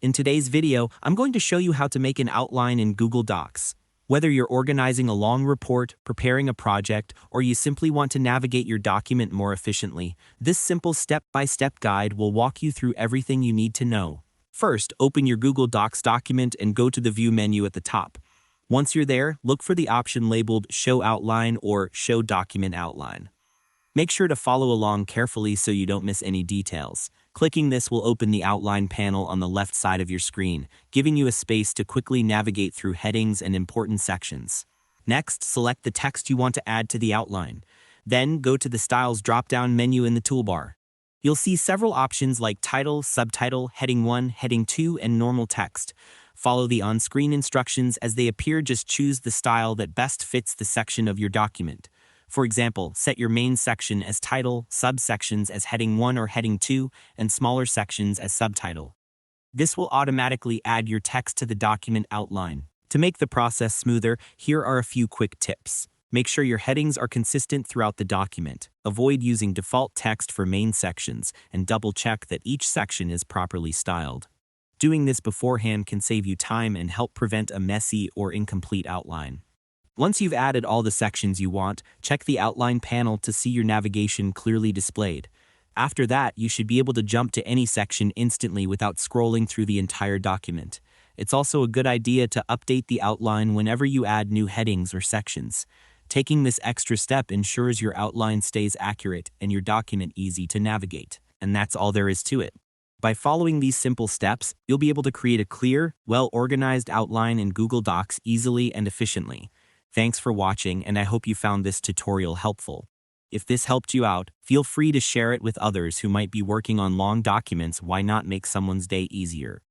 In today's video, I'm going to show you how to make an outline in Google Docs. Whether you're organizing a long report, preparing a project, or you simply want to navigate your document more efficiently, this simple step-by-step guide will walk you through everything you need to know. First, open your Google Docs document and go to the View menu at the top. Once you're there, look for the option labeled Show Outline or Show Document Outline. Make sure to follow along carefully so you don't miss any details. Clicking this will open the outline panel on the left side of your screen, giving you a space to quickly navigate through headings and important sections. Next, select the text you want to add to the outline. Then, go to the Styles drop-down menu in the toolbar. You'll see several options like Title, Subtitle, Heading 1, Heading 2, and Normal Text. Follow the on-screen instructions as they appear. Just choose the style that best fits the section of your document. For example, set your main section as title, subsections as heading 1 or heading 2, and smaller sections as subtitle. This will automatically add your text to the document outline. To make the process smoother, here are a few quick tips. Make sure your headings are consistent throughout the document. Avoid using default text for main sections, and double-check that each section is properly styled. Doing this beforehand can save you time and help prevent a messy or incomplete outline. Once you've added all the sections you want, check the outline panel to see your navigation clearly displayed. After that, you should be able to jump to any section instantly without scrolling through the entire document. It's also a good idea to update the outline whenever you add new headings or sections. Taking this extra step ensures your outline stays accurate and your document easy to navigate. And that's all there is to it. By following these simple steps, you'll be able to create a clear, well-organized outline in Google Docs easily and efficiently. Thanks for watching, and I hope you found this tutorial helpful. If this helped you out, feel free to share it with others who might be working on long documents. Why not make someone's day easier?